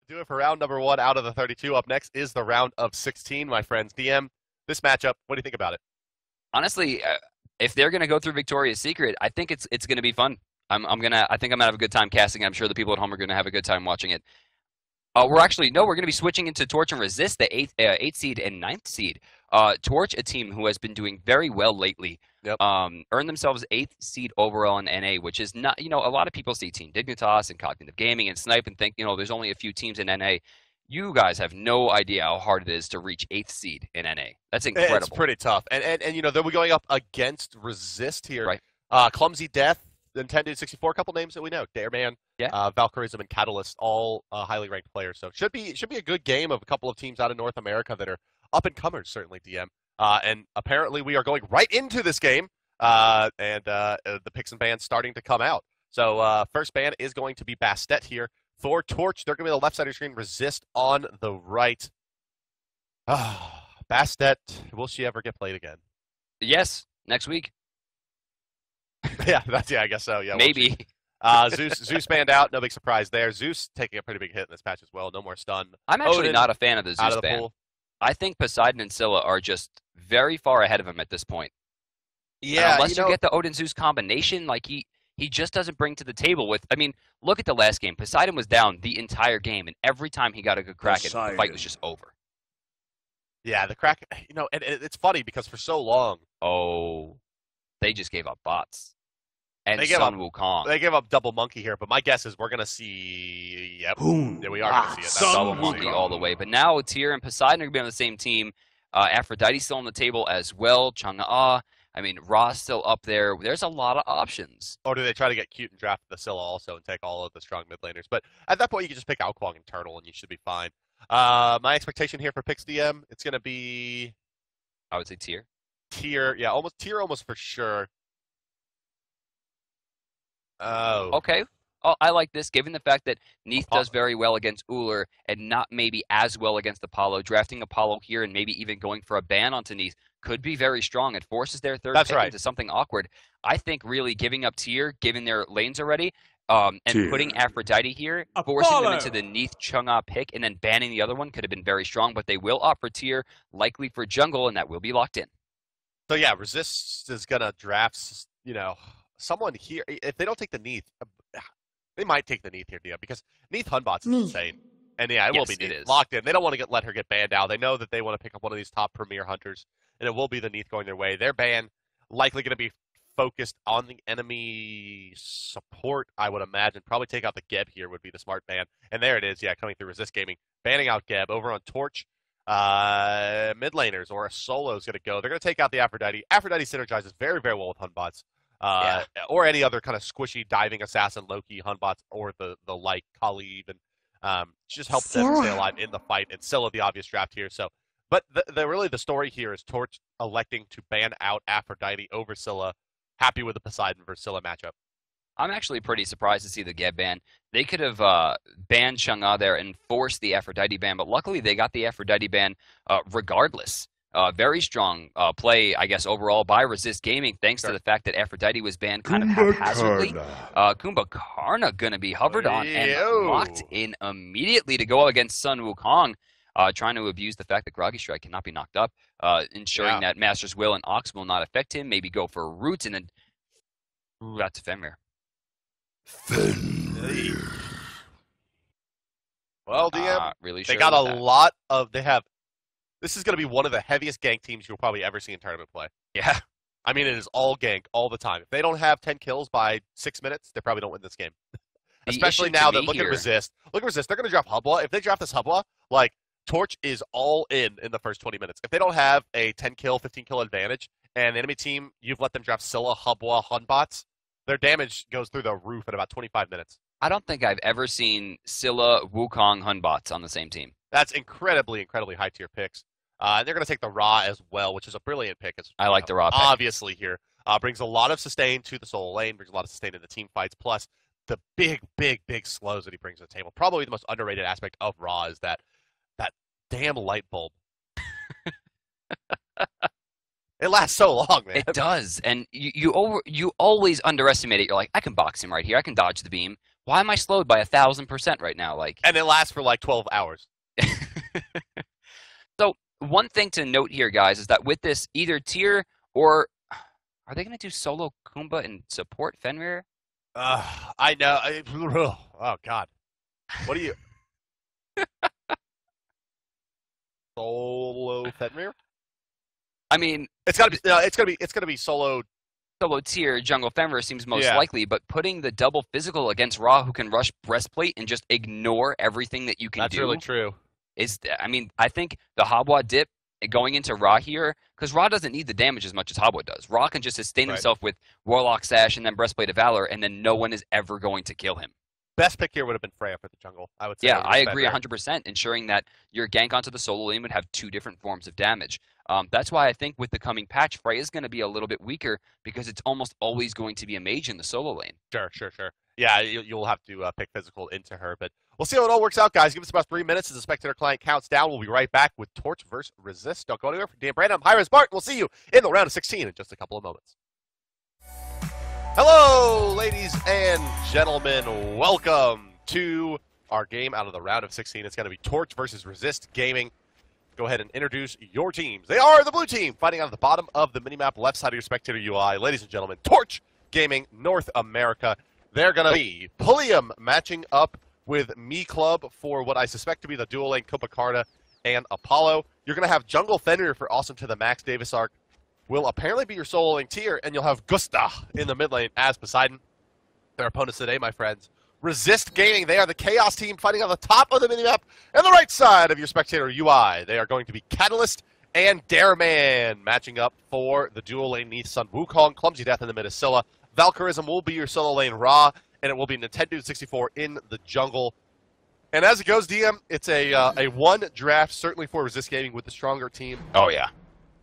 Do it for round number 1 out of the 32. Up next is the round of 16, my friends. DM, this matchup, what do you think about it? Honestly, if they're gonna go through Victoria's Secret, I think it's gonna be fun. I think I'm gonna have a good time casting. I'm sure the people at home are gonna have a good time watching it. We're going to be switching into Torch and Resist, the eighth seed and ninth seed. Torch, a team who has been doing very well lately, Yep. earned themselves eighth seed overall in NA, which is not, a lot of people see Team Dignitas and Cognitive Gaming and Snipe and think, there's only a few teams in NA. You guys have no idea how hard it is to reach eighth seed in NA. That's incredible. It's pretty tough. And they'll be going up against Resist here. Right. Clumsy Death, Nintendo 64, a couple names that we know. Dareman, Yeah. Valkyrism, and Catalyst, all highly ranked players. So should be a good game of a couple of teams out of North America that are up and comers, certainly, DM. And apparently we are going right into this game, and the picks and bans starting to come out. So first ban is going to be Bastet here for Torch. They're going to be on the left side of your screen, Resist on the right. Bastet, will she ever get played again? Yes, next week. Yeah, I guess so. Yeah, maybe. Zeus banned out. No big surprise there. Zeus taking a pretty big hit in this match as well. No more stun. I'm actually Odin, not a fan of the Zeus ban. Pool. I think Poseidon and Scylla are just very far ahead of him at this point. Yeah, and unless you get the Odin Zeus combination, like he just doesn't bring to the table with. I mean, look at the last game. Poseidon was down the entire game, and every time he got a good crack, the fight was just over. Yeah, the crack. And it's funny because for so long, they just gave up bots. And they gave Sun up Wukong. They gave up double monkey here, but my guess is we're gonna see. Yep, yeah, we are gonna see it. Double monkey all the way. But now Tyr and Poseidon are gonna be on the same team. Aphrodite's still on the table as well. Chang'e. I mean, Ra's still up there. There's a lot of options. Or do they try to get cute and draft the Scylla also and take all of the strong mid laners? But at that point, you can just pick Ao Kuang and Turtle, and you should be fine. My expectation here for Pix DM, it's gonna be. I would say Tyr. Tyr, yeah, almost for sure. Oh. Okay. I like this, given the fact that Neith does very well against Ullr and not maybe as well against Apollo. Drafting Apollo here and maybe even going for a ban onto Neith could be very strong. It forces their third pick into something awkward. I think really giving up Tyr, given their lanes already, and putting Aphrodite here, forcing them into the Neith Chang'e pick, and then banning the other one could have been very strong. But they will opt for Tyr, likely for jungle, and that will be locked in. So yeah, Resist is gonna draft, someone here. If they don't take the Neith, they might take the Neith here, Dia, because Neith Hunbots is insane. And yeah, it will be Neith locked in. They don't want to let her get banned out. They know that they want to pick up one of these top premier hunters, and it will be the Neith going their way. Their ban likely going to be focused on the enemy support, I would imagine. Probably take out the Geb here would be the smart ban. And there it is, coming through Resist Gaming. Banning out Geb over on Torch. Mid laners or a solo is going to go. They're going to take out the Aphrodite. Aphrodite synergizes very, very well with Hunbots. Or any other kind of squishy diving assassin, Loki, Hunbots, or the like, Kali even. Just help them stay alive in the fight. And Scylla, the obvious draft here. So, but really the story here is Torch electing to ban out Aphrodite over Scylla. Happy with the Poseidon versus Scylla matchup. I'm actually pretty surprised to see the Geb ban. They could have banned Chang'e there and forced the Aphrodite ban, but luckily they got the Aphrodite ban regardless. Very strong play, I guess, overall by Resist Gaming, thanks to the fact that Aphrodite was banned kind of haphazardly. Kumbhakarna going to be hovered on and locked in immediately to go against Sun Wukong, trying to abuse the fact that Groggy Strike cannot be knocked up, ensuring that Master's Will and Ox will not affect him, maybe go for Roots, and then that's Fenrir. Well, DM, really they got a lot of. This is going to be one of the heaviest gank teams you'll probably ever see in tournament play. Yeah. I mean, it is all gank all the time. If they don't have 10 kills by 6 minutes, they probably don't win this game. Especially now that look at Resist. Look at Resist. They're going to draft Hubwa. If they draft this Hubwa, Torch is all in the first 20 minutes. If they don't have a 10 kill, 15 kill advantage, and the enemy team, you've let them draft Scylla, Hubwa, Hunbots, their damage goes through the roof in about 25 minutes. I don't think I've ever seen Scylla, Wukong, Hunbots on the same team. That's incredibly, incredibly high tier picks. They're going to take the Ra as well, which is a brilliant pick. I like the Ra pick. Obviously here. Brings a lot of sustain to the solo lane, brings a lot of sustain in the team fights, plus the big, big, big slows that he brings to the table. Probably the most underrated aspect of Ra is that damn light bulb. It lasts so long, man. It does, and you always underestimate it. You're like, I can box him right here. I can dodge the beam. Why am I slowed by 1,000% right now? Like, and it lasts for like 12 hours. So one thing to note here, guys, is that with this, either tier or are they going to do solo Kumba and support Fenrir? I know. Oh God, what do you? Solo Fenrir? I mean, it's gonna be solo tier jungle Fenrir seems most likely, but putting the double physical against Ra, who can rush breastplate and just ignore everything that you can do. That's really true. I think the Habwa dip going into Ra here, because Ra doesn't need the damage as much as Habwa does. Ra can just sustain himself with Warlock Sash and then Breastplate of Valor, and then no one is ever going to kill him. Best pick here would have been Freya for the jungle, I would say. Yeah, I agree 100%, ensuring that your gank onto the solo lane would have 2 different forms of damage. That's why I think with the coming patch, Freya is going to be a little bit weaker because it's almost always going to be a mage in the solo lane. Sure. Yeah, you'll have to pick physical into her, but we'll see how it all works out, guys. Give us about 3 minutes as the spectator client counts down. We'll be right back with Torch versus Resist. Don't go anywhere. For Dan Brandon, I'm hi-rez Bart. We'll see you in the round of 16 in just a couple of moments. Hello, ladies and gentlemen. Welcome to our game out of the round of 16. It's going to be Torch versus Resist Gaming. Go ahead and introduce your teams. They are the blue team, fighting out of the bottom of the minimap, left side of your spectator UI. Ladies and gentlemen, Torch Gaming, North America. They're going to be Pulliam matching up with Me Club for what I suspect to be the dual lane Copacabana and Apollo. You're going to have Jungle Fenrir for Awesome to the Max. Davis Arc will apparently be your solo lane tier, and you'll have Gusta in the mid lane as Poseidon. Their opponents today, my friends, Resist Gaming. They are the Chaos team fighting on the top of the minimap and the right side of your spectator UI. They are going to be Catalyst and Dareman matching up for the dual lane Neath Sun Wukong. Clumsy Death in the mid Scylla. Valkyrism will be your solo lane Ra, and it will be Nintendo 64 in the jungle. And as it goes, DM, it's a one draft, certainly for Resist Gaming with the stronger team. Oh, yeah.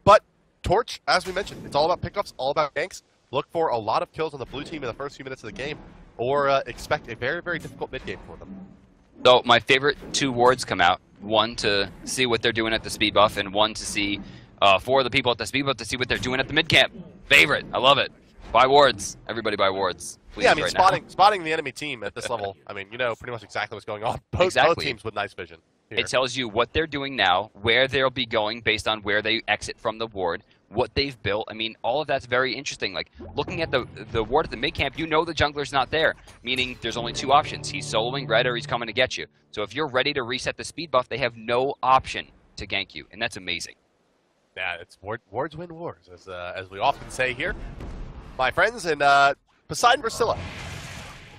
But Torch, as we mentioned, it's all about pickups, all about ganks. Look for a lot of kills on the blue team in the first few minutes of the game, or expect a very, very difficult mid-game for them. So my favorite 2 wards come out. One to see what they're doing at the speed buff, and one to see, for the people at the speed buff to see what they're doing at the mid-camp. Favorite. I love it. Buy wards. Everybody buy wards. Please, yeah, I mean, spotting the enemy team at this level, I mean, you know pretty much exactly what's going on. Both teams with nice vision here. It tells you what they're doing now, where they'll be going based on where they exit from the ward, what they've built. I mean, all of that's very interesting. Like, looking at the ward at the mid-camp, you know the jungler's not there, meaning there's only 2 options. He's soloing red or he's coming to get you. So if you're ready to reset the speed buff, they have no option to gank you, and that's amazing. Yeah, it's wards win wars, as we often say here, my friends, and Poseidon versus Scylla.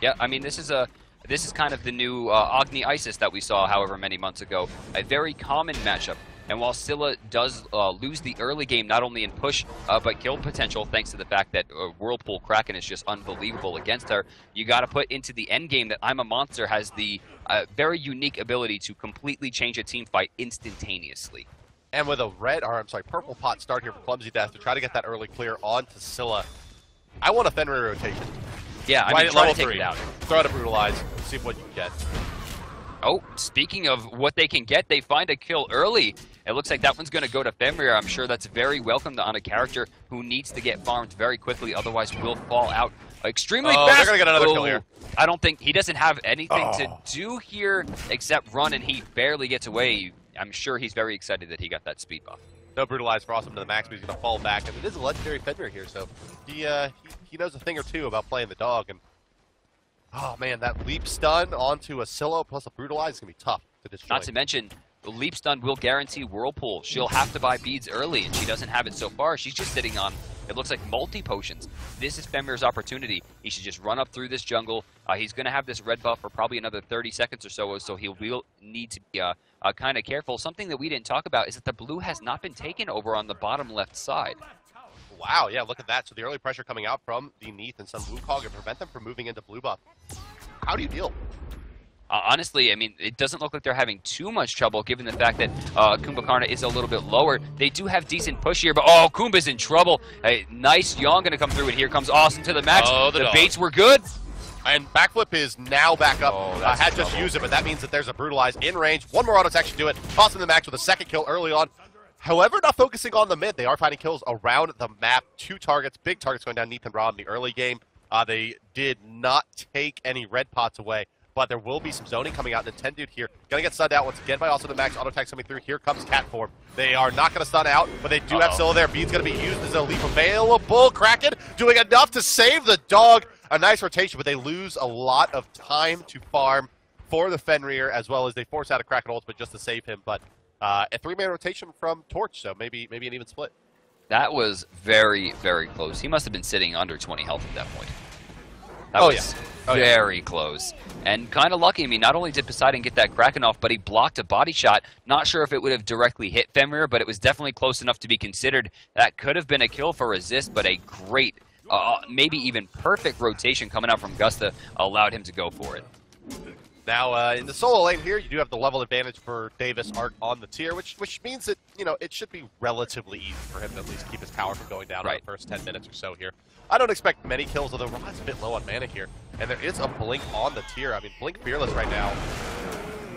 Yeah, I mean, this is kind of the new Agni Isis that we saw however many months ago. A very common matchup. And while Scylla does lose the early game, not only in push, but kill potential, thanks to the fact that Whirlpool Kraken is just unbelievable against her, you got to put into the end game that I'm a Monster has the very unique ability to completely change a team fight instantaneously. And with a purple pot start here for Clumsy Death to try to get that early clear onto Scylla, I want a Fenrir rotation. Yeah, I mean, try to take it out. Throw out a Brutalize, see what you can get. Oh, speaking of what they can get, they find a kill early. It looks like that one's going to go to Fenrir. I'm sure that's very welcome on a character who needs to get farmed very quickly, otherwise will fall out extremely fast. They're going to get another kill here. I don't think he doesn't have anything to do here except run, and he barely gets away. I'm sure he's very excited that he got that speed buff. No Brutalize for Awesome to the Max, but he's going to fall back. And it is a legendary Fenrir here, so he knows a thing or two about playing the dog. And oh man, that leap stun onto a Scylla plus a Brutalize is going to be tough to destroy. Not to mention, the leap stun will guarantee Whirlpool. She'll have to buy beads early, and she doesn't have it so far. She's just sitting on, it looks like, multi-potions. This is Fenrir's opportunity. He should just run up through this jungle. He's going to have this red buff for probably another 30 seconds or so he will need to be kind of careful. Something that we didn't talk about is that the blue has not been taken over on the bottom left side. Wow, yeah, look at that. So the early pressure coming out from the Neath and some Wukong to prevent them from moving into blue buff. How do you deal? Honestly, I mean, it doesn't look like they're having too much trouble given the fact that Kumbhakarna is a little bit lower. They do have decent push here, but oh, Kumba's in trouble. A nice yawn going to come through, and here comes Awesome to the Max. Oh, the baits were good. And backflip is now back up. I had just used it, but that means that there's a Brutalize in range. One more auto attack should do it. Awesome to the Max with a second kill early on. However, not focusing on the mid. They are finding kills around the map. 2 targets, big targets going down Neath and Ra in the early game. They did not take any red pots away, but there will be some zoning coming out. Nintendo here gonna get stunned out once again by also the max auto attack coming through. Here comes Cat Form. They are not gonna stun out, but they do have Scylla there. Bean's gonna be used as a leap available. Kraken doing enough to save the dog. A nice rotation, but they lose a lot of time to farm for the Fenrir, as well as they force out a Kraken ultimate just to save him. But a 3-man rotation from Torch, so maybe an even split. That was very, very close. He must have been sitting under 20 health at that point. That was very close. And kind of lucky. I mean, not only did Poseidon get that Kraken off, but he blocked a body shot. Not sure if it would have directly hit Fenrir, but it was definitely close enough to be considered. That could have been a kill for Resist, but a great, maybe even perfect rotation coming out from Gusta allowed him to go for it. Now, in the solo lane here, you do have the level advantage for Davis Arc on the tier, which means that, you know, it should be relatively easy for him to at least keep his power from going down in the first 10 minutes or so here. I don't expect many kills, although Rod's a bit low on mana here. And there is a Blink on the tier. I mean, Blink Fearless right now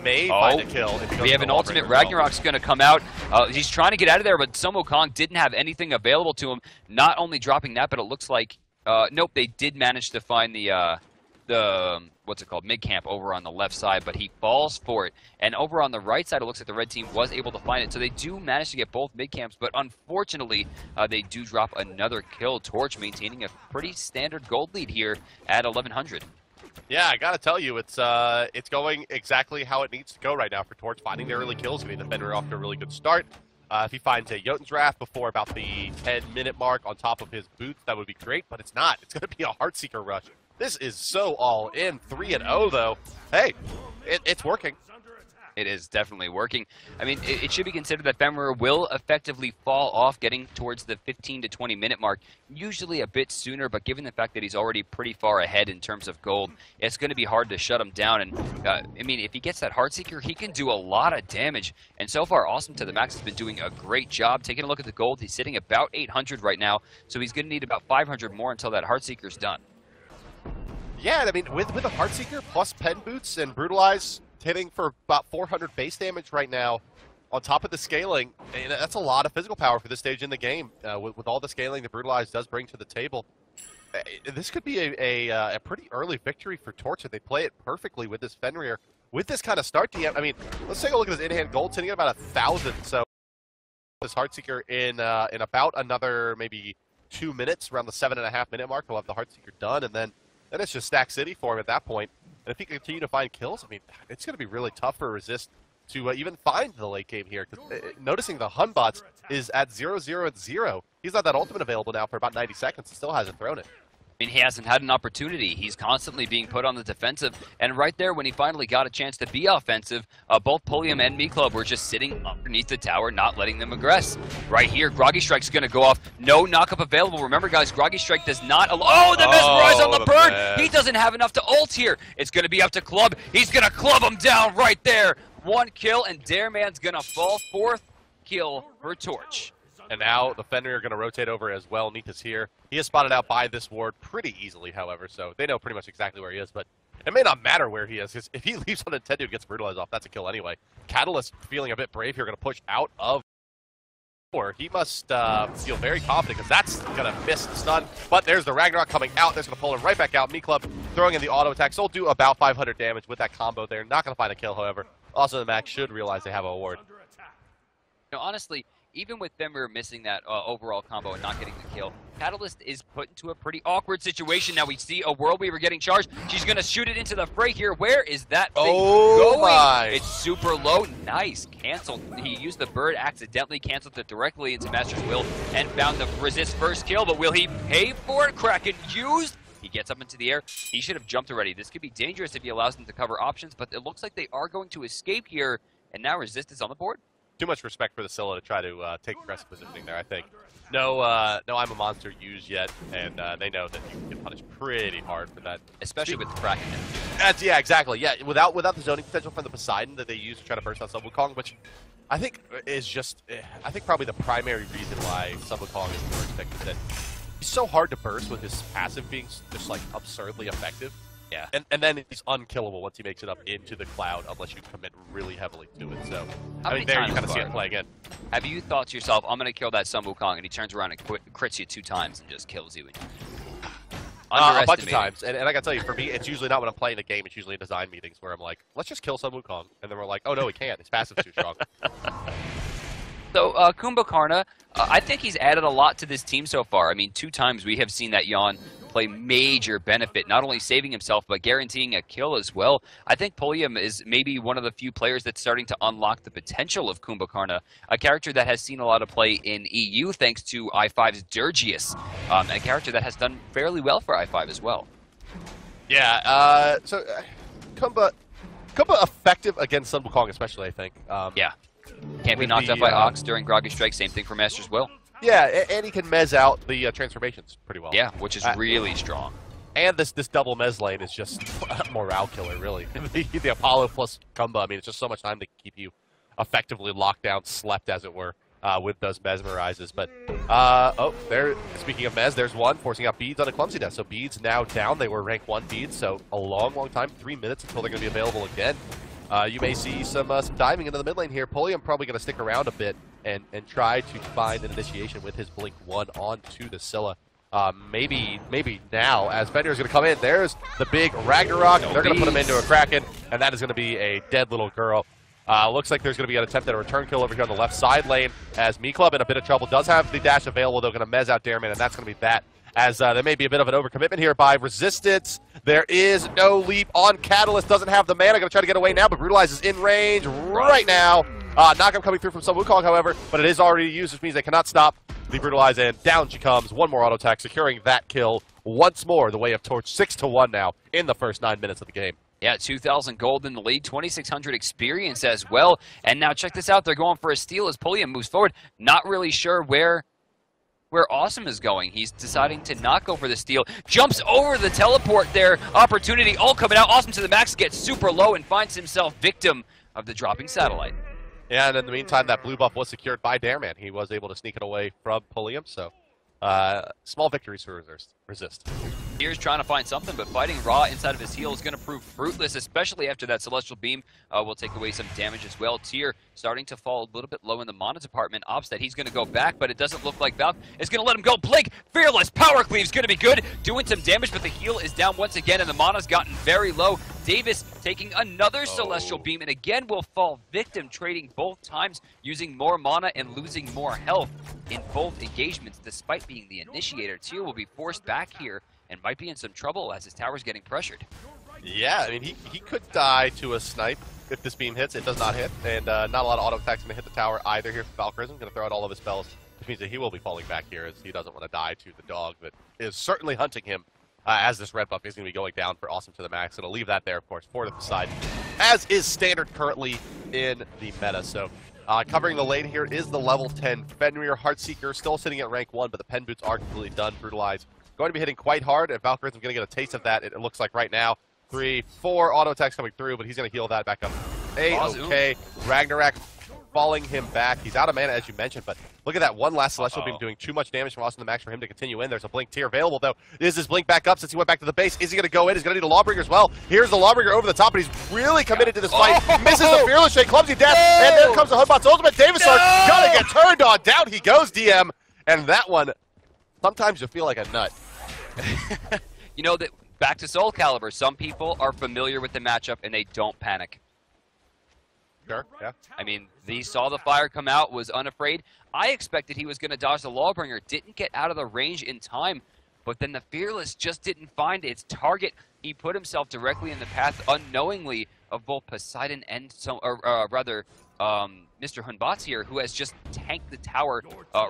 may find a kill. If he we have an ultimate. Ragnarok's going to come out. He's trying to get out of there, but Sun Wukong didn't have anything available to him. Not only dropping that, but it looks like... nope, they did manage to find the what's it called, mid camp over on the left side, but he falls for it. And over on the right side, it looks like the red team was able to find it. So they do manage to get both mid camps, but unfortunately, they do drop another kill. Torch maintaining a pretty standard gold lead here at 1100. Yeah, I gotta tell you, it's going exactly how it needs to go right now for Torch, finding the early kills, getting the Fenrir off to a really good start. If he finds a Jotun's Wrath before about the 10-minute mark on top of his boots, that would be great, but it's not. It's gonna be a Heartseeker rush. This is so all in. 3-0 though. Hey, it's working. It is definitely working. I mean, it should be considered that Fenrir will effectively fall off getting towards the 15 to 20 minute mark, usually a bit sooner, but given the fact that he's already pretty far ahead in terms of gold, it's going to be hard to shut him down. And I mean, if he gets that Heartseeker, he can do a lot of damage. And so far, Awesome to the Max has been doing a great job. Taking a look at the gold, he's sitting about 800 right now, so he's going to need about 500 more until that Heartseeker's done. Yeah, I mean, with a Heartseeker plus Pen Boots and Brutalize hitting for about 400 base damage right now, on top of the scaling, and that's a lot of physical power for this stage in the game. With all the scaling that Brutalize does bring to the table, this could be a pretty early victory for Torch if they play it perfectly with this Fenrir. With this kind of start DM, I mean, let's take a look at his in-hand gold, sitting at about 1,000. So this Heartseeker in about another maybe 2 minutes, around the 7.5 minute mark, he'll have the Heartseeker done, and then it's just Stack City for him at that point. And if he can continue to find kills, I mean, it's going to be really tough for Resist to even find the late game here. Because noticing the Hun bots is at 0-0 and 0. He's got that ultimate available now for about 90 seconds and still hasn't thrown it. I mean, he hasn't had an opportunity. He's constantly being put on the defensive. And right there, when he finally got a chance to be offensive, both Pulliam and MeClub were just sitting underneath the tower, not letting them aggress. Right here, Groggy Strike's going to go off. No knockup available. Remember, guys, Groggy Strike does not allow... Oh, the mesmerize on the bird! Best. He doesn't have enough to ult here. It's going to be up to Club. He's going to club him down right there. 1 kill, and Dareman's going to fall. 4th kill for Torch. And now the Fenrir are going to rotate over as well. Neath is here. He is spotted out by this ward pretty easily, however, so they know pretty much exactly where he is. But it may not matter where he is, because if he leaves on Nintendo and gets brutalized off, that's a kill anyway. Catalyst, feeling a bit brave here, going to push out of... He must feel very confident, because that's going to miss the stun. But there's the Ragnarok coming out. That's going to pull him right back out. MeClub throwing in the auto attack. So he'll do about 500 damage with that combo there. Not going to find a kill, however. Also, the Max should realize they have a ward. You know, honestly, even with Fenrir missing that overall combo and not getting the kill, Catalyst is put into a pretty awkward situation. Now we see a World Weaver getting charged. She's going to shoot it into the fray here. Where is that thing going? My. It's super low. Nice. Canceled. He used the bird, accidentally canceled it directly into Master's Will and found the Resist first kill, but will he pay for it? Kraken used. He gets up into the air. He should have jumped already. This could be dangerous if he allows them to cover options, but it looks like they are going to escape here, and now Resist is on the board. Too much respect for the Scylla to try to take aggressive positioning there, I think. No I'm a monster used yet, and they know that you can get punished pretty hard for that. Especially with the Kraken. Yeah, exactly. Yeah, without the zoning potential from the Poseidon that they use to try to burst out Sun Wukong, which I think is just, I think probably the primary reason why Sun Wukong is more expected, that he's so hard to burst with his passive being just like absurdly effective. Yeah. And then he's unkillable once he makes it up into the cloud unless you commit really heavily to it. So, I mean, there you kind of see it play again. Have you thought to yourself, I'm going to kill that Sun Wukong, and he turns around and crits you 2 times and just kills you? A bunch of times. And I got to tell you, for me, it's usually not when I'm playing a game. It's usually in design meetings where I'm like, let's just kill Sun Wukong. And then we're like, oh, no, we can't. His passive's too strong. So, Kumbhakarna, I think he's added a lot to this team so far. I mean, 2 times we have seen that Yon play major benefit, not only saving himself, but guaranteeing a kill as well. I think Pulliam is maybe one of the few players that's starting to unlock the potential of Kumbhakarna, a character that has seen a lot of play in EU thanks to i5's Dirgius, a character that has done fairly well for i5 as well. Yeah, Kumbha effective against Sun Wukong especially, I think. Yeah. Can't be knocked out by Ox during Groggy Strike. Same thing for Master's Will. Yeah, and he can mez out the transformations pretty well. Yeah, which is really strong. And this double mez lane is just a morale killer, really. the Apollo plus Kumbha, I mean, it's just so much time to keep you effectively locked down, slept, as it were, with those mesmerizes. But, speaking of mez, there's one forcing out Beads on a clumsy death. So Beads now down. They were rank 1 Beads, so a long time, 3 minutes until they're going to be available again. You may see some diving into the mid lane here. Pulliam probably going to stick around a bit and try to find an initiation with his Blink 1 onto the Scylla. Maybe now, as Fenrir is going to come in. There's the big Ragnarok. They're going to put him into a Kraken, and that is going to be a dead little girl. Looks like there's going to be an attempt at a return kill over here on the left side lane, as Mi-Club in a bit of trouble. Does have the dash available. They're going to mez out Dareman, and that's going to be that. As there may be a bit of an overcommitment here by Resistance. There is no leap on Catalyst. Doesn't have the mana. Going to try to get away now, but Brutalize is in range right now. Knock-up coming through from Sun Wukong, however, but it is already used, which means they cannot stop the Brutalize, and down she comes. One more auto attack, securing that kill once more. The way of Torch, 6-1 now in the first 9 minutes of the game. Yeah, 2,000 gold in the lead, 2,600 experience as well. And now check this out. They're going for a steal as Pulliam moves forward. Not really sure where Awesome is going. He's deciding to not go for the steal. Jumps over the teleport there. Opportunity all coming out. Awesome to the max, gets super low and finds himself victim of the dropping satellite. Yeah, and in the meantime, that blue buff was secured by Dareman. He was able to sneak it away from Pulliam, so small victories for Resist. Here's trying to find something, but fighting Raw inside of his heal is going to prove fruitless, especially after that Celestial Beam will take away some damage as well. Tyr starting to fall a little bit low in the mana department. Opstead, he's going to go back, but it doesn't look like Valk is going to let him go. Blink, Fearless, Power Cleave's going to be good, doing some damage, but the heal is down once again, and the mana's gotten very low. Davis taking another Celestial Beam, and again will fall victim, trading both times, using more mana and losing more health in both engagements, despite being the initiator. Tyr will be forced back here and might be in some trouble as his tower's getting pressured. Yeah, I mean, he could die to a snipe if this beam hits. It does not hit, and not a lot of auto attacks going to hit the tower either here for Valkyrism. Going to throw out all of his spells, which means that he will be falling back here as he doesn't want to die to the dog that is certainly hunting him as this red buff is going to be going down for Awesome to the max. Going to leave that there, of course, forward to the side, as is standard currently in the meta. So covering the lane here is the level 10 Fenrir Heartseeker, still sitting at rank 1, but the pen boots are completely done. Brutalize going to be hitting quite hard, and Valkyrism's going to get a taste of that, it looks like right now. 3, 4 auto attacks coming through, but he's going to heal that back up. Okay. Ragnarok falling him back. He's out of mana, as you mentioned, but look at that one last Celestial Beam doing too much damage from Awesome to the max for him to continue in. There's a Blink Tyr available, though. Is his Blink back up since he went back to the base? Is he going to go in? He's going to need a Lawbringer as well. Here's the Lawbringer over the top, but he's really committed to this fight. Misses the Fearless Shake, clumsy death, and there comes the Hoodbot's ultimate. Davis gonna get turned on. Down he goes, DM, and that one, sometimes you feel like a nut. You know, that back to Soul Calibur, some people are familiar with the matchup and they don't panic. Sure, yeah. I mean, he saw the fire come out, was unafraid. I expected he was going to dodge the Lawbringer, didn't get out of the range in time, but then the Fearless just didn't find its target. He put himself directly in the path unknowingly of both Poseidon and Mr. Hunbats here, who has just tanked the tower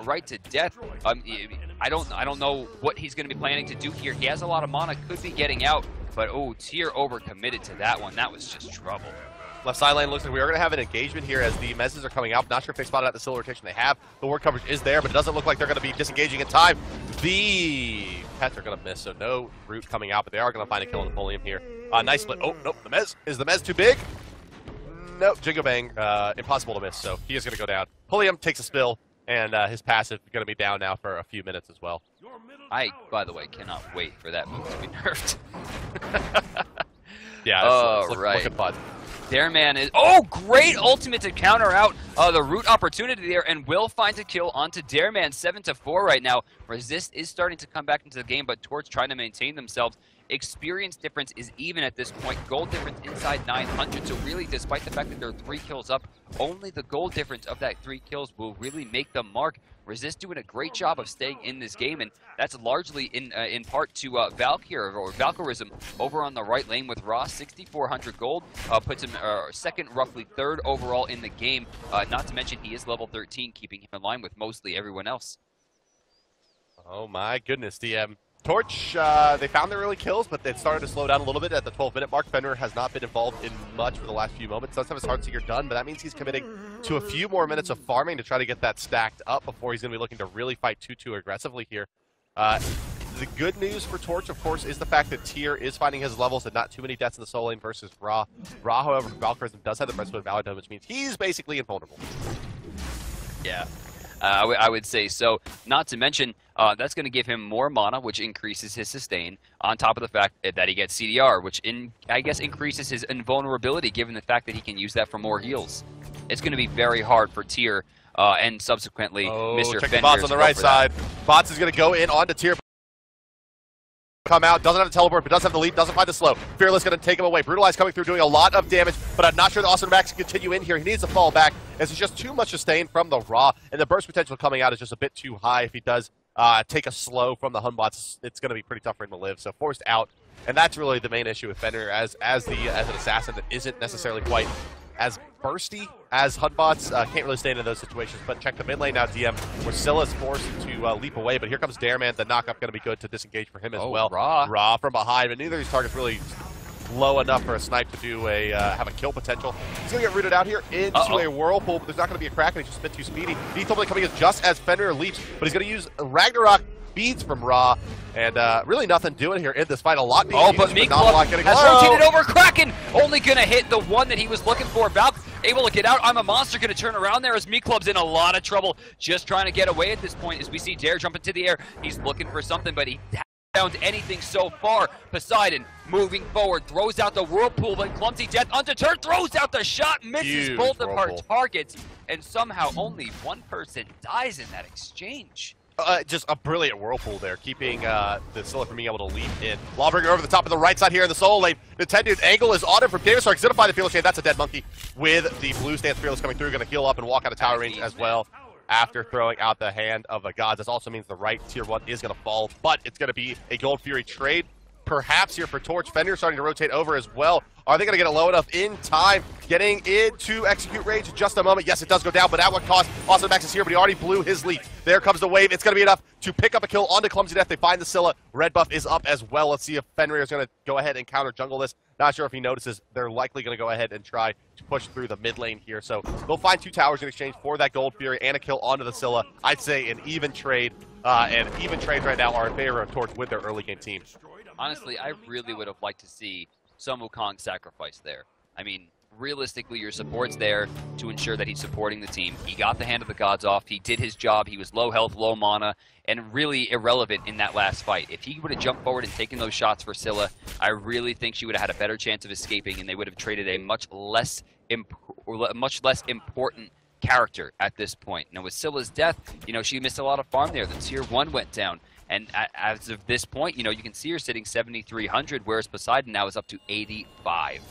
right to death. I don't know what he's going to be planning to do here. He has a lot of mana, could be getting out, but Tyr overcommitted to that one. That was just trouble. Left side lane looks like we are going to have an engagement here as the messes are coming out. Not sure if they spotted out the silver rotation they have. The ward coverage is there, but it doesn't look like they're going to be disengaging in time. The pets are going to miss, so no root coming out, but they are going to find a kill in the Pullium here. Nice split. Oh, nope. The mez. Is the mez too big? Nope. Jingo Bang. Impossible to miss, so he is going to go down. Pullium takes a spill, and his passive is going to be down now for a few minutes as well. I, by the way, cannot wait for that move to be nerfed. Yeah, it's looking fun. Dareman is... great ultimate to counter out the root opportunity there, and will find a kill onto Dareman. 7-4 right now. Resist is starting to come back into the game, but Torch trying to maintain themselves. Experience difference is even at this point. Gold difference inside 900. So really, despite the fact that they're 3 kills up, only the gold difference of that 3 kills will really make them mark. Resist doing a great job of staying in this game, and that's largely in part to Valkyr or Valkyrism over on the right lane with Ross. 6,400 gold puts him second, roughly third overall in the game. Not to mention he is level 13, keeping him in line with mostly everyone else. Oh my goodness, DM. Torch, they found their early kills, but they started to slow down a little bit at the 12-minute mark. Fenrir has not been involved in much for the last few moments. Does have his Heartseeker done, but that means he's committing to a few more minutes of farming to try to get that stacked up before he's going to be looking to really fight 2-2 aggressively here. The good news for Torch, of course, is the fact that Tyr is finding his levels and not too many deaths in the solo lane versus Ra. Ra, however, Valkyrism does have the breastplate of Valor Dome, which means he's basically invulnerable. Yeah. I would say so. Not to mention, that's going to give him more mana, which increases his sustain, on top of the fact that he gets CDR, which I guess increases his invulnerability, given the fact that he can use that for more heals. It's going to be very hard for Tyr, and subsequently Mr. Check Fenrir the bots on the right side. Bots is going to go in onto Tyr. Come out, doesn't have a teleport, but does have the lead, doesn't find the slow. Fearless going to take him away. Brutalize coming through, doing a lot of damage, but I'm not sure that Austin Max can continue in here. He needs to fall back, as it's just too much sustain from the Ra, and the burst potential coming out is just a bit too high. If he does take a slow from the Hunbots, it's going to be pretty tough for him to live, so forced out. And that's really the main issue with Fenrir as an assassin that isn't necessarily quite as bursty as Hunbots. Can't really stay into those situations, but check the mid lane now, DM, where Scylla's forced to leap away, but here comes Dareman. The knock-up going to be good to disengage for him as well. Ra from behind, but neither of these targets really low enough for a snipe to do have a kill potential. He's going to get rooted out here into a whirlpool, but there's not going to be a crack, and he's just a bit too speedy. He's totally coming in just as Fenrir leaps, but he's going to use Ragnarok beads from Ra, and really nothing doing here in this fight. A lot being used, but Meeklub has rotated over. Kraken only going to hit the one that he was looking for. Valk able to get out. I'm a Monster going to turn around there as Meeklub's in a lot of trouble, just trying to get away at this point as we see Dare jump into the air. He's looking for something, but he hasn't found anything so far. Poseidon moving forward, throws out the whirlpool, but Clumsy Death undeterred, throws out the shot, misses both of our targets, and somehow only one person dies in that exchange. Just a brilliant whirlpool there, keeping the Scylla from being able to leap in. Lawbringer over the top of the right side here in the solo lane. Nintendo's angle is on him from Davis. Xenify the Fearless Chain. That's a dead monkey with the blue stance Fearless coming through. Going to heal up and walk out of tower range as well after throwing out the Hand of the Gods. This also means the right tier 1 is going to fall, but it's going to be a Gold Fury trade. Perhaps here for Torch. Fenrir starting to rotate over as well. Are they going to get it low enough in time? Getting into execute range in just a moment. Yes, it does go down, but at what cost? Austin Max is here, but he already blew his lead. There comes the wave. It's going to be enough to pick up a kill onto Clumsy Death. They find the Scylla. Red buff is up as well. Let's see if Fenrir is going to go ahead and counter jungle this. Not sure if he notices. They're likely going to go ahead and try to push through the mid lane here. So they'll find 2 towers in exchange for that Gold Fury and a kill onto the Scylla. I'd say an even trade. And even trades right now are in favor of Torch with their early game team. Honestly, I really would have liked to see some Wukong sacrifice there. I mean, realistically, your support's there to ensure that he's supporting the team. He got the Hand of the Gods off. He did his job. He was low health, low mana, and really irrelevant in that last fight. If he would have jumped forward and taken those shots for Scylla, I really think she would have had a better chance of escaping, and they would have traded a much less important character at this point. Now, with Scylla's death, you know, she missed a lot of farm there. The tier 1 went down. And as of this point, you know, you can see her sitting 7,300, whereas Poseidon now is up to 85.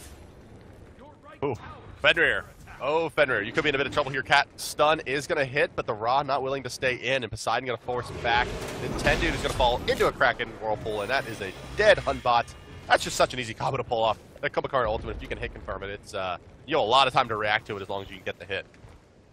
Ooh, Fenrir. Oh, Fenrir, you could be in a bit of trouble here. Cat stun is going to hit, but the Ra not willing to stay in, and Poseidon going to force it back. Nintendo is going to fall into a Kraken Whirlpool, and that is a dead Hunbot. That's just such an easy combo to pull off. That Kumbhakar ultimate, if you can hit confirm it, it's you know, a lot of time to react to it as long as you can get the hit.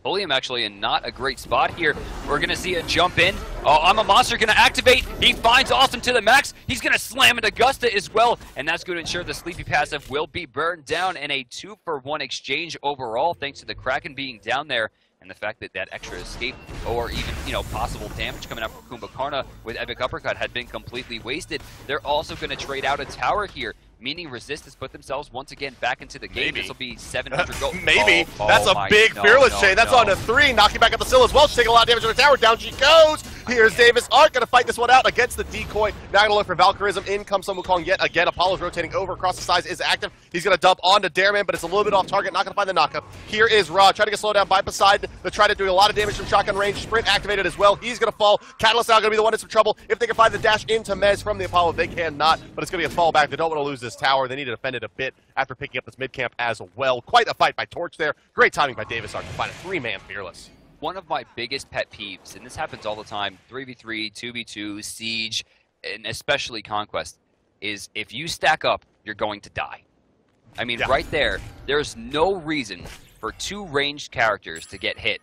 William actually in not a great spot here. We're going to see a jump in. Oh, I'm a Monster going to activate. He finds Awesome to the max. He's going to slam into Augusta as well, and that's going to ensure the Sleepy passive will be burned down in a 2-for-1 exchange overall, thanks to the Kraken being down there and the fact that that extra escape or even, you know, possible damage coming out from Kumbhakarna with Epic Uppercut had been completely wasted. They're also going to trade out a tower here, meaning Resist has put themselves once again back into the game. This will be 700 gold. That's a big Fearless Chain. That's on to 3. Knocking back up the Scylla as well. She's taking a lot of damage on the tower. Down she goes. Here's Davis Arc going to fight this one out against the decoy. Now going to look for Valkyrism. In comes Sun Wukong yet again. Apollo's rotating over across the sides, is active. He's going to dump onto Dareman, but it's a little bit off target. Not going to find the knockup. Here is Ra trying to get slowed down by Poseidon. They're trying to do a lot of damage from shotgun range. Sprint activated as well. He's going to fall. Catalyst now going to be the one in some trouble. If they can find the dash into Mez from the Apollo, they cannot, but it's going to be a fallback. They don't want to lose this tower. They need to defend it a bit after picking up this mid camp as well. Quite a fight by Torch there. Great timing by Davis Arc to find a 3-man Fearless. One of my biggest pet peeves, and this happens all the time, 3v3, 2v2, Siege, and especially Conquest, is if you stack up, you're going to die. I mean, right there's no reason for two ranged characters to get hit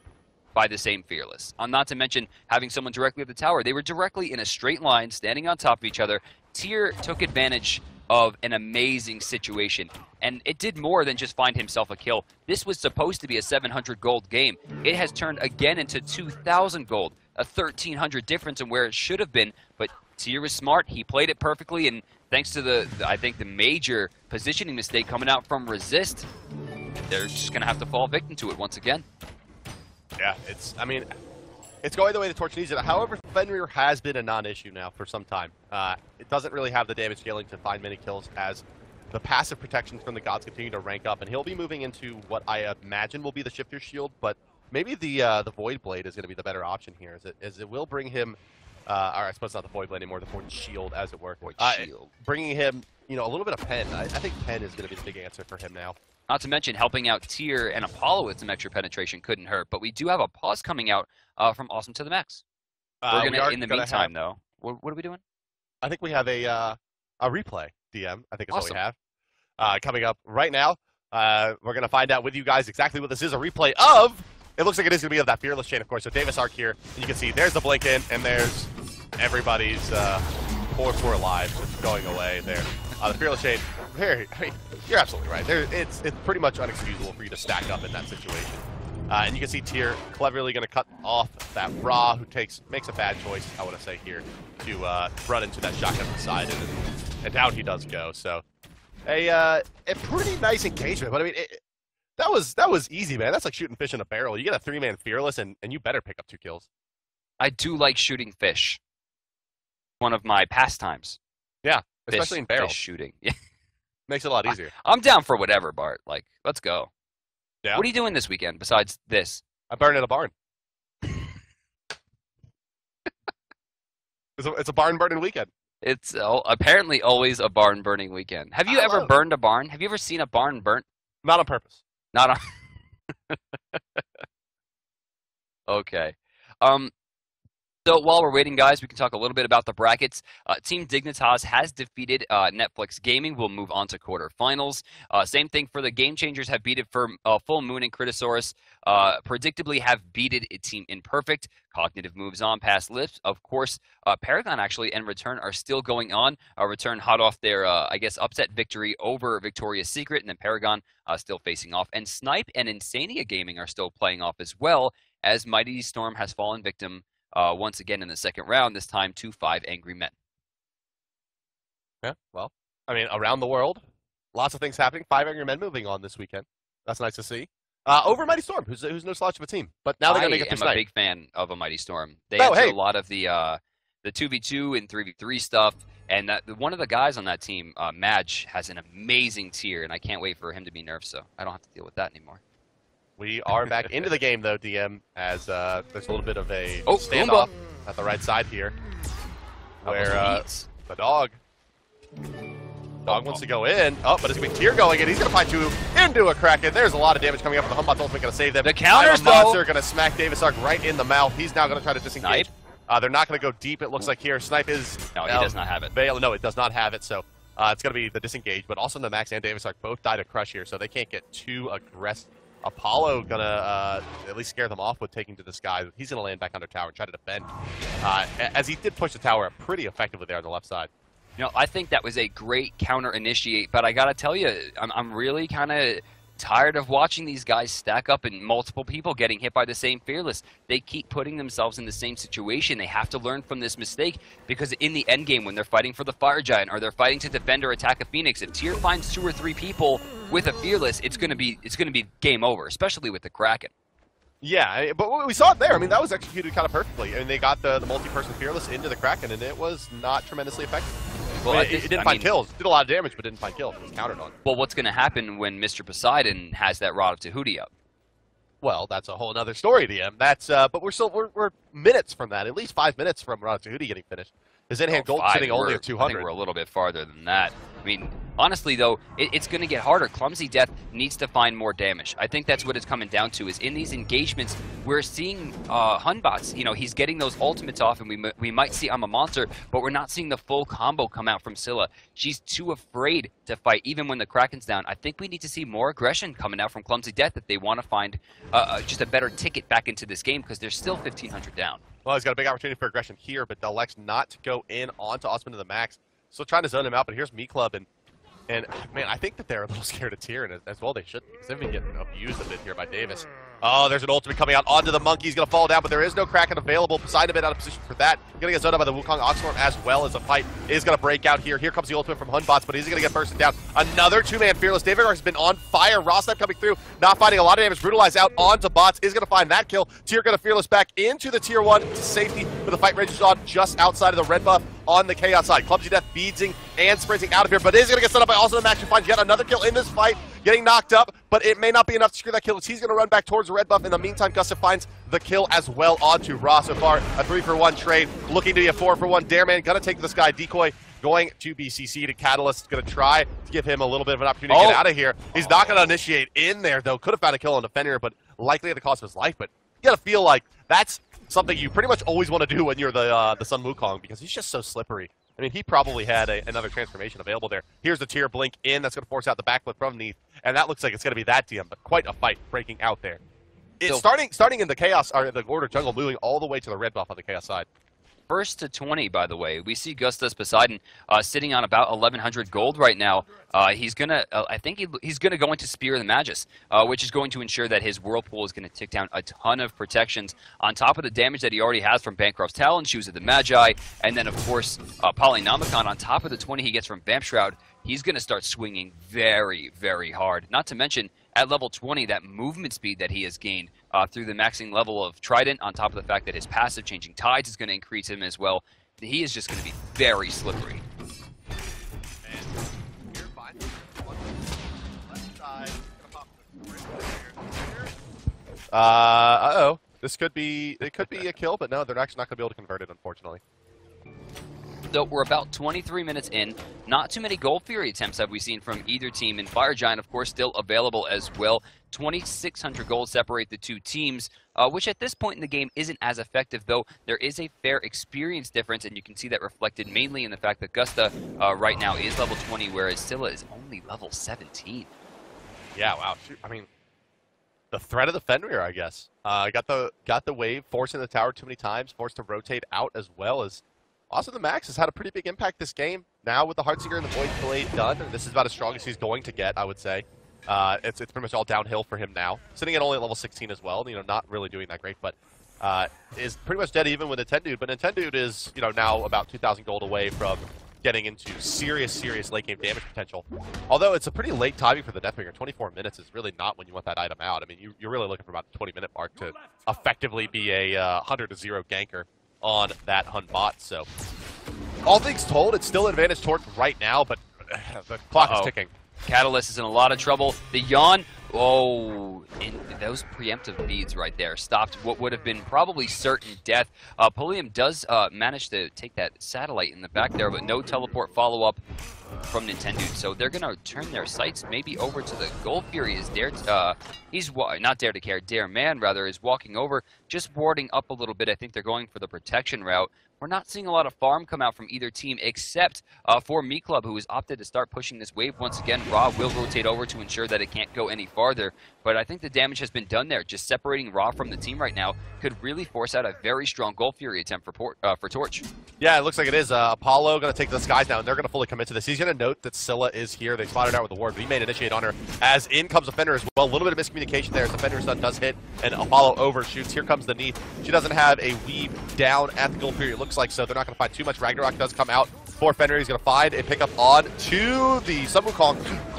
by the same Fearless. Not to mention having someone directly at the tower. They were directly in a straight line, standing on top of each other. Tyr took advantage of an amazing situation, and it did more than just find himself a kill. This was supposed to be a 700 gold game. It has turned again into 2,000 gold, a 1,300 difference in where it should have been, but Tyr was smart. He played it perfectly, and thanks to I think the major positioning mistake coming out from Resist, they're just going to have to fall victim to it once again. Yeah, it's going the way the Torch needs it. However, Fenrir has been a non-issue now for some time. It doesn't really have the damage scaling to find many kills as the passive protections from the gods continue to rank up, and he'll be moving into what I imagine will be the Shifter's Shield, but maybe the Void Blade is going to be the better option here, as it will bring him, or I suppose not the Void Blade anymore, the Void Shield, as it were. Void Shield. Bringing him, a little bit of Pen. I think Pen is going to be the big answer for him now. Not to mention helping out Tyr and Apollo with some extra penetration couldn't hurt, but we do have a pause coming out from Awesome to the Max. We're gonna, in the meantime, though, what are we doing? I think we have a replay, DM, I think is all we have. Coming up right now, we're going to find out with you guys exactly what this is, a replay of, it looks like it is going to be of that Fearless chain, of course, so Davis Arc here, and you can see there's the blink in, and there's everybody's 4-4 lives just going away there. The Fearless chain, you're absolutely right. It's pretty much unexcusable for you to stack up in that situation. And you can see Tyr cleverly going to cut off that Ra, who makes a bad choice, I want to say here, to run into that shotgun to the side, and down he does go. So a pretty nice engagement, but I mean, that was easy, man. That's like shooting fish in a barrel. You get a 3-man Fearless, and you better pick up 2 kills. I do like shooting fish. One of my pastimes. Yeah, especially in barrels. Fish shooting. Makes it a lot easier. I'm down for whatever, Bart. Like, let's go. Yeah. What are you doing this weekend besides this? I burned in a barn. It's a barn burning weekend. It's apparently always a barn burning weekend. Have you ever burned a barn? Have you ever seen a barn burnt? Not on purpose. Not on. Okay. So while we're waiting, guys, we can talk a little bit about the brackets. Team Dignitas has defeated Netflix Gaming. We'll move on to quarterfinals. Same thing for the Game Changers have beaten for Full Moon and Critisaurus. Predictably have beaten Team Imperfect. Cognitive moves on past Lips. Of course, Paragon actually and Return are still going on. Return hot off their, I guess, upset victory over Victoria's Secret, and then Paragon still facing off. And Snipe and Insania Gaming are still playing off as well, as Mighty Storm has fallen victim once again in the second round, this time to 5 Angry Men. Yeah, well, I mean, around the world, lots of things happening. 5 Angry Men moving on this weekend. That's nice to see. Over Mighty Storm, who's no slouch of a team. But now they're going to make it through I'm a big fan of a Mighty Storm. They answer a lot of the 2v2 and 3v3 stuff. And one of the guys on that team, Madge, has an amazing tier, and I can't wait for him to be nerfed, so I don't have to deal with that anymore. We are back into the game, though, DM, as there's a little bit of a standoff at the right side here, where the dog wants to go in. Oh, but it's going to be Tyr going in. He's going to find 2 into a Kraken. There's a lot of damage coming up, but the Humbot's ultimate going to save them. The counters, Monster going to smack Davis Arc right in the mouth. He's now going to try to disengage. They're not going to go deep, it looks like here. Snipe is... No, he does not have it. No, it does not have it, so it's going to be the disengage, but also the Max and Davis Arc both died to Crush here, so they can't get too aggressive. Apollo gonna at least scare them off with taking to the sky. He's gonna land back under tower and try to defend, as he did push the tower up pretty effectively there on the left side. You know, I think that was a great counter initiate, but I gotta tell you, I'm really kind of tired of watching these guys stack up and multiple people getting hit by the same Fearless. They keep putting themselves in the same situation. They have to learn from this mistake, because in the end game, when they're fighting for the Fire Giant or they're fighting to defend or attack a Phoenix, if Tyr finds 2 or 3 people with a Fearless, it's gonna be game over, especially with the Kraken. Yeah, but we saw it there. I mean, that was executed kind of perfectly. I mean, they got the multi-person Fearless into the Kraken, and it was not tremendously effective. Well, it didn't find kills. Did a lot of damage, but didn't find kills. It was countered on. Well, what's going to happen when Mr. Poseidon has that Rod of Tahuti up? Well, that's a whole other story, DM. That's but we're minutes from that. At least 5 minutes from Rod of Tahuti getting finished. His in-hand gold sitting only at 200. I think we're a little bit farther than that. I mean, honestly, though, it's going to get harder. Clumsy Death needs to find more damage. I think that's what it's coming down to, is in these engagements, we're seeing Hunbots, you know, he's getting those ultimates off, and we might see I'm a monster, but we're not seeing the full combo come out from Scylla. She's too afraid to fight, even when the Kraken's down. I think we need to see more aggression coming out from Clumsy Death if they want to find just a better ticket back into this game, because they're still 1,500 down. Well, he's got a big opportunity for aggression here, but elects not to go in onto Osman to the max. Still trying to zone him out, but here's Me Club, and man, I think that they're a little scared of Tyrion, as well they should be, because they've been getting abused a bit here by Davis. Oh, there's an ultimate coming out onto the Monkey. He's going to fall down, but there is no Kraken available. Poseidon a bit out of position for that. Going to get zoned out by the Wukong Oxstorm, as well as a fight is going to break out here. Here comes the ultimate from Hunbots, but he's going to get bursted down. Another two-man Fearless. David has been on fire. Rosnep coming through, not finding a lot of damage. Brutalized out onto Bots, is going to find that kill. Tyr going to Fearless back into the Tier 1 to safety, but the fight rages on just outside of the red buff on the Chaos side. Clumsy Death beadsing and sprinting out of here, but is going to get set up by also the Max and finds yet another kill in this fight. Getting knocked up, but it may not be enough to secure that kill. He's going to run back towards the red buff. In the meantime, Gustav finds the kill as well onto Ra. So far, a 3-for-1 trade, looking to be a 4-for-1. Dareman going to take this guy. Decoy going to be CC'd. Catalyst going to try to give him a little bit of an opportunity to get out of here. He's not going to initiate in there, though. Could have found a kill on Defender, but likely at the cost of his life. But you got to feel like that's something you pretty much always want to do when you're the Sun Wukong, because he's just so slippery. I mean, he probably had another transformation available there. Here's the Tier blink in. That's going to force out the backflip from Neath. And that looks like it's going to be that DM, but quite a fight breaking out there. It's starting in the Chaos, or the Order jungle, moving all the way to the red buff on the Chaos side. First to 20, by the way. We see Gustas Poseidon sitting on about 1,100 gold right now. He's gonna, I think he's gonna go into Spear of the Magus, which is going to ensure that his Whirlpool is going to tick down a ton of protections on top of the damage that he already has from Bancroft's Talon, Shoes of the Magi, and then of course Polynomicon on top of the 20 he gets from Vamp Shroud. He's going to start swinging very, very hard. Not to mention, at level 20, that movement speed that he has gained through the maxing level of Trident, on top of the fact that his passive Changing Tides is going to increase him as well. He is just going to be very slippery. Uh-oh. It could be a kill, but no, they're actually not going to be able to convert it, unfortunately. So we're about 23 minutes in. Not too many Gold Fury attempts have we seen from either team, and Fire Giant, of course, still available as well. 2,600 gold separate the two teams, which at this point in the game isn't as effective, though there is a fair experience difference, and you can see that reflected mainly in the fact that Gusta right now is level 20, whereas Scylla is only level 17. Yeah, wow. Shoot. I mean, the threat of the Fenrir, I guess. Got the wave, forcing the tower too many times, forced to rotate out, as well as also the Max has had a pretty big impact this game. Now with the Heartseeker and the Void Blade done, this is about as strong as he's going to get, I would say. It's pretty much all downhill for him now. Sitting at only at level 16 as well, you know, not really doing that great, but is pretty much dead even with Nintendude. But Nintendude is, you know, now about 2,000 gold away from getting into serious late game damage potential. Although it's a pretty late timing for the Deathbringer. 24 minutes is really not when you want that item out. I mean, you're really looking for about the 20-minute mark to effectively be a 100-0 ganker on that Hun bot. So all things told, it's still an advantage toward right now, but the clock is ticking. Catalyst is in a lot of trouble. The Yawn, oh, and those preemptive beads right there stopped what would have been probably certain death. Pulliam does manage to take that satellite in the back there, but no teleport follow-up from Nintendo. So they're going to turn their sights maybe over to the Gold Fury. Is not Dare to Care, Dare Man rather, is walking over, just warding up a little bit. I think they're going for the protection route. We're not seeing a lot of farm come out from either team, except for Me Club, who has opted to start pushing this wave once again. Ra will rotate over to ensure that it can't go any farther, but I think the damage has been done there. Just separating Ra from the team right now could really force out a very strong Gold Fury attempt for Torch. Yeah, it looks like it is. Apollo going to take the skies now, and they're going to fully commit to this. He's going to note that Scylla is here. They spotted out with the ward, but he may initiate on her, as in comes Offender as well. A little bit of miscommunication there as the Fenrir stun does hit, and Apollo overshoots. Here comes the Neath. She doesn't have a weave down at the Gold Fury, it looks like, so they're not going to find too much. Ragnarok does come out for Fenrir. He's going to find a pickup on to the Sun Wukong,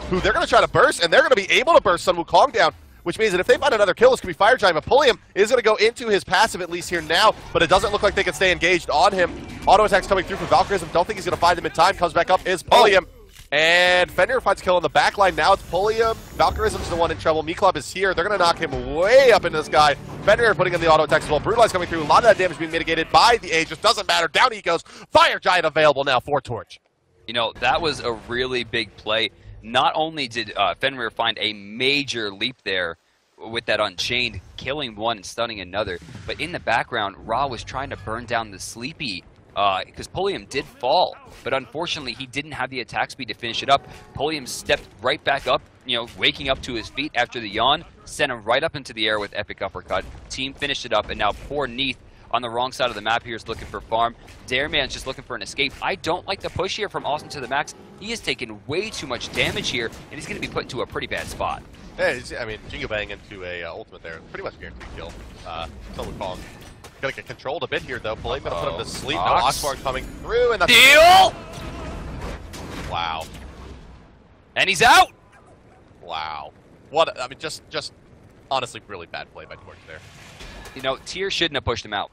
who they're going to try to burst, and they're going to be able to burst Sun Wukong down. which means that if they find another kill, this could be Fire Giant, but Pulliam is going to go into his passive at least here now, but it doesn't look like they can stay engaged on him. Auto attacks coming through from Valkyrism. Don't think he's going to find him in time. Comes back up is Pulliam. And Fenrir finds a kill on the back line. Now it's Pulliam. Valkyrism's the one in trouble. Club is here. They're going to knock him way up into the sky. Fenrir putting in the auto attacks as well. Brutalize coming through. A lot of that damage being mitigated by the Aegis. Doesn't matter. Down he goes. Fire Giant available now for Torch. You know, that was a really big play. Not only did Fenrir find a major leap there with that Unchained, killing one and stunning another, but in the background, Ra was trying to burn down the Sleepy because Pulliam did fall, but unfortunately he didn't have the attack speed to finish it up. Pulliam stepped right back up, you know, waking up to his feet after the yawn, sent him right up into the air with epic uppercut. Team finished it up, and now poor Neath on the wrong side of the map here is looking for farm. Dareman's just looking for an escape. I don't like the push here from Austin to the max. He has taken way too much damage here, and he's going to be put into a pretty bad spot. Yeah, I mean, Jingo Bang into a ultimate there. Pretty much guaranteed kill. Some would call him. Gonna get controlled a bit here, though. Pulliam gonna put him to sleep. No Oxford coming through, and that's Deal! Wow. And he's out! Wow. What, I mean, just honestly really bad play by Torch there. You know, Tyr shouldn't have pushed him out.